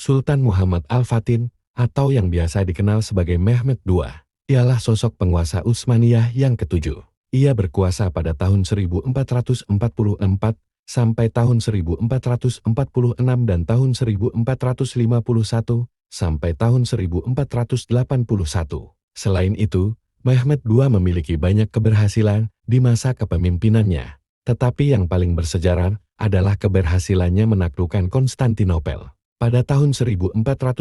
Sultan Muhammad Al-Fatih, atau yang biasa dikenal sebagai Mehmed II, ialah sosok penguasa Utsmaniyah yang ketujuh. Ia berkuasa pada tahun 1444 sampai tahun 1446 dan tahun 1451 sampai tahun 1481. Selain itu, Mehmed II memiliki banyak keberhasilan di masa kepemimpinannya. Tetapi yang paling bersejarah adalah keberhasilannya menaklukkan Konstantinopel pada tahun 1453.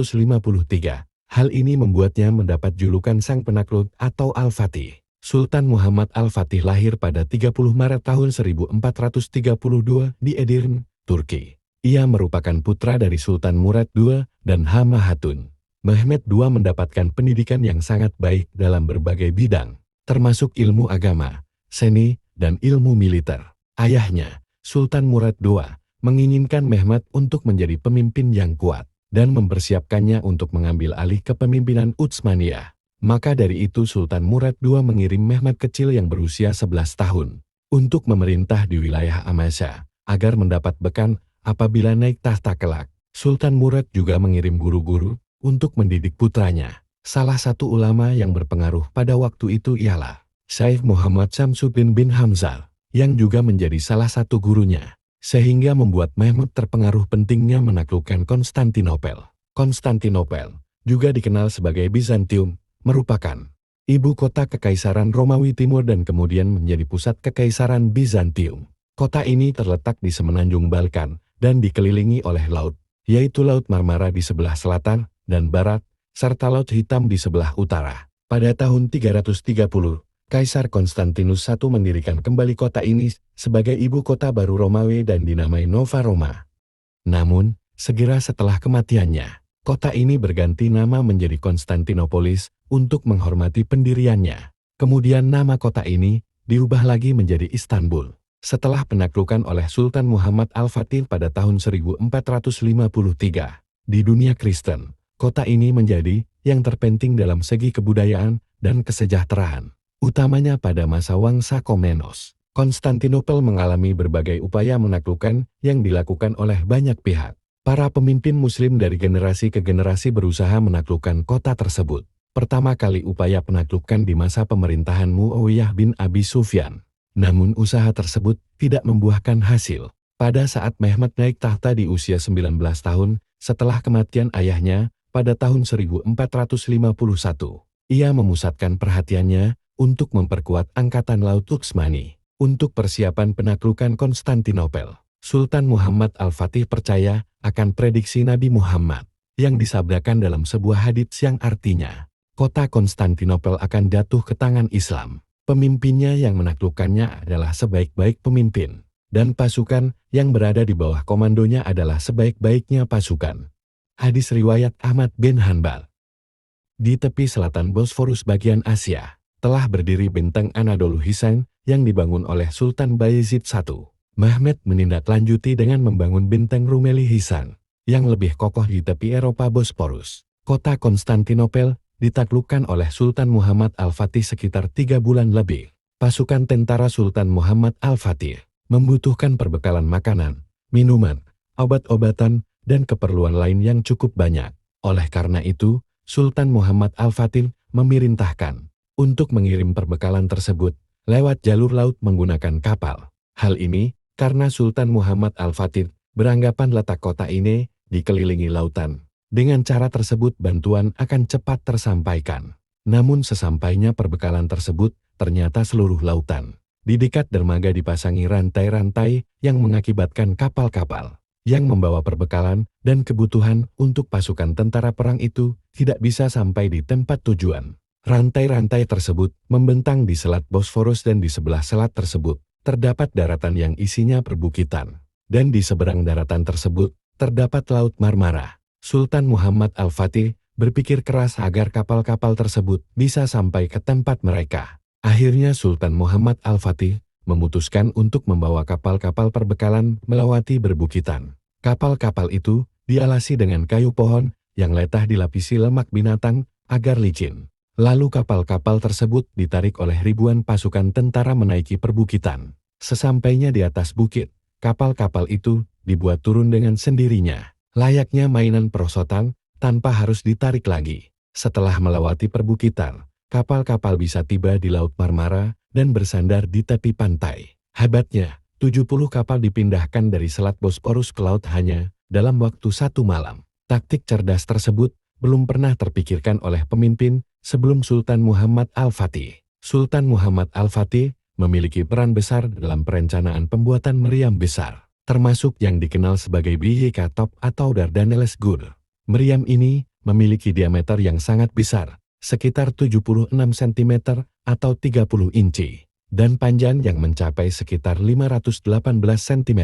Hal ini membuatnya mendapat julukan Sang Penakluk atau Al-Fatih. Sultan Muhammad Al-Fatih lahir pada 30 Maret tahun 1432 di Edirne, Turki. Ia merupakan putra dari Sultan Murad II dan Hama Hatun. Mehmed II mendapatkan pendidikan yang sangat baik dalam berbagai bidang, termasuk ilmu agama, seni, dan ilmu militer. Ayahnya, Sultan Murad II, menginginkan Mehmed untuk menjadi pemimpin yang kuat dan mempersiapkannya untuk mengambil alih kepemimpinan Utsmaniyah. Maka dari itu Sultan Murad II mengirim Mehmed kecil yang berusia 11 tahun untuk memerintah di wilayah Amasya agar mendapat bekal apabila naik tahta kelak. Sultan Murad juga mengirim guru-guru untuk mendidik putranya. Salah satu ulama yang berpengaruh pada waktu itu ialah Syekh Muhammad Syamsuddin bin Hamzah, yang juga menjadi salah satu gurunya, sehingga membuat Mehmed terpengaruh pentingnya menaklukkan Konstantinopel. Konstantinopel, juga dikenal sebagai Bizantium, merupakan ibu kota Kekaisaran Romawi Timur dan kemudian menjadi pusat Kekaisaran Bizantium. Kota ini terletak di semenanjung Balkan dan dikelilingi oleh laut, yaitu Laut Marmara di sebelah selatan dan barat, serta Laut Hitam di sebelah utara. Pada tahun 330, Kaisar Konstantinus I mendirikan kembali kota ini sebagai ibu kota baru Romawi dan dinamai Nova Roma. Namun, segera setelah kematiannya, kota ini berganti nama menjadi Konstantinopolis untuk menghormati pendiriannya. Kemudian nama kota ini diubah lagi menjadi Istanbul. Setelah penaklukan oleh Sultan Muhammad Al-Fatih pada tahun 1453, di dunia Kristen, kota ini menjadi yang terpenting dalam segi kebudayaan dan kesejahteraan, utamanya pada masa Wangsa Komnenos. Konstantinopel mengalami berbagai upaya menaklukkan yang dilakukan oleh banyak pihak. Para pemimpin Muslim dari generasi ke generasi berusaha menaklukkan kota tersebut. Pertama kali upaya penaklukan di masa pemerintahan Muawiyah bin Abi Sufyan. Namun usaha tersebut tidak membuahkan hasil. Pada saat Mehmed naik tahta di usia 19 tahun, setelah kematian ayahnya pada tahun 1451, ia memusatkan perhatiannya untuk memperkuat Angkatan Laut Utsmani untuk persiapan penaklukan Konstantinopel. Sultan Muhammad Al-Fatih percaya akan prediksi Nabi Muhammad yang disabdakan dalam sebuah hadits yang artinya, kota Konstantinopel akan jatuh ke tangan Islam. Pemimpinnya yang menaklukkannya adalah sebaik-baik pemimpin, dan pasukan yang berada di bawah komandonya adalah sebaik-baiknya pasukan. Hadis riwayat Ahmad bin Hanbal. Di tepi selatan Bosforus bagian Asia, telah berdiri benteng Anadolu Hisan yang dibangun oleh Sultan Bayezid I. Mehmed menindaklanjuti dengan membangun benteng Rumeli Hisan yang lebih kokoh di tepi Eropa Bosporus. Kota Konstantinopel ditaklukkan oleh Sultan Muhammad Al-Fatih sekitar 3 bulan lebih. Pasukan tentara Sultan Muhammad Al-Fatih membutuhkan perbekalan makanan, minuman, obat-obatan, dan keperluan lain yang cukup banyak. Oleh karena itu, Sultan Muhammad Al-Fatih memerintahkan untuk mengirim perbekalan tersebut lewat jalur laut menggunakan kapal. Hal ini karena Sultan Muhammad Al-Fatih beranggapan letak kota ini dikelilingi lautan. Dengan cara tersebut bantuan akan cepat tersampaikan. Namun sesampainya perbekalan tersebut ternyata seluruh lautan. Di dekat dermaga dipasangi rantai-rantai yang mengakibatkan kapal-kapal yang membawa perbekalan dan kebutuhan untuk pasukan tentara perang itu tidak bisa sampai di tempat tujuan. Rantai-rantai tersebut membentang di Selat Bosforus dan di sebelah selat tersebut terdapat daratan yang isinya perbukitan. Dan di seberang daratan tersebut terdapat Laut Marmara. Sultan Muhammad Al-Fatih berpikir keras agar kapal-kapal tersebut bisa sampai ke tempat mereka. Akhirnya Sultan Muhammad Al-Fatih memutuskan untuk membawa kapal-kapal perbekalan melewati berbukitan. Kapal-kapal itu dialasi dengan kayu pohon yang letah dilapisi lemak binatang agar licin. Lalu kapal-kapal tersebut ditarik oleh ribuan pasukan tentara menaiki perbukitan. Sesampainya di atas bukit, kapal-kapal itu dibuat turun dengan sendirinya. layaknya mainan perosotan tanpa harus ditarik lagi. Setelah melewati perbukitan, kapal-kapal bisa tiba di Laut Marmara dan bersandar di tepi pantai. Hebatnya, 70 kapal dipindahkan dari Selat Bosporus ke laut hanya dalam waktu 1 malam. Taktik cerdas tersebut belum pernah terpikirkan oleh pemimpin sebelum Sultan Muhammad Al-Fatih. Sultan Muhammad Al-Fatih memiliki peran besar dalam perencanaan pembuatan meriam besar, termasuk yang dikenal sebagai BYK Top atau Dardaneles Gur. Meriam ini memiliki diameter yang sangat besar, sekitar 76 cm atau 30 inci, dan panjang yang mencapai sekitar 518 cm.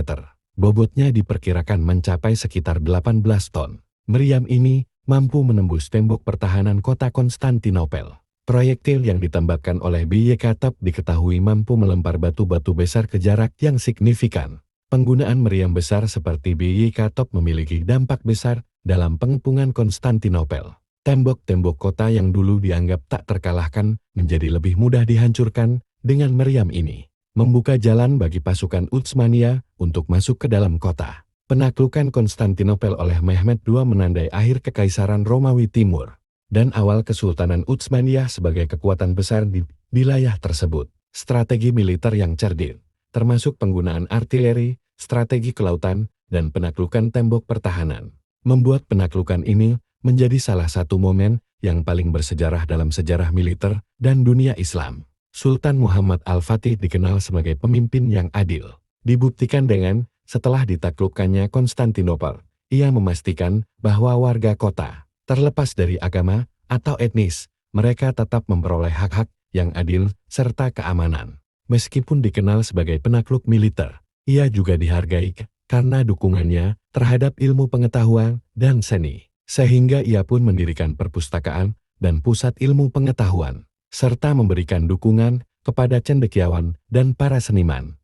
Bobotnya diperkirakan mencapai sekitar 18 ton. Meriam ini mampu menembus tembok pertahanan kota Konstantinopel. Proyektil yang ditembakkan oleh BYK Top diketahui mampu melempar batu-batu besar ke jarak yang signifikan. Penggunaan meriam besar seperti BYK Top memiliki dampak besar dalam pengepungan Konstantinopel. Tembok-tembok kota yang dulu dianggap tak terkalahkan menjadi lebih mudah dihancurkan dengan meriam ini, membuka jalan bagi pasukan Utsmania untuk masuk ke dalam kota. Penaklukan Konstantinopel oleh Mehmed II menandai akhir Kekaisaran Romawi Timur dan awal Kesultanan Utsmaniyah sebagai kekuatan besar di wilayah tersebut. Strategi militer yang cerdik, termasuk penggunaan artileri, strategi kelautan, dan penaklukan tembok pertahanan, membuat penaklukan ini menjadi salah satu momen yang paling bersejarah dalam sejarah militer dan dunia Islam. Sultan Muhammad Al-Fatih dikenal sebagai pemimpin yang adil. Dibuktikan dengan, setelah ditaklukkannya Konstantinopel, ia memastikan bahwa warga kota, terlepas dari agama atau etnis, mereka tetap memperoleh hak-hak yang adil serta keamanan. Meskipun dikenal sebagai penakluk militer, ia juga dihargai karena dukungannya terhadap ilmu pengetahuan dan seni, sehingga ia pun mendirikan perpustakaan dan pusat ilmu pengetahuan, serta memberikan dukungan kepada cendekiawan dan para seniman.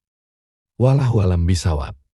Wallahualam bisawab.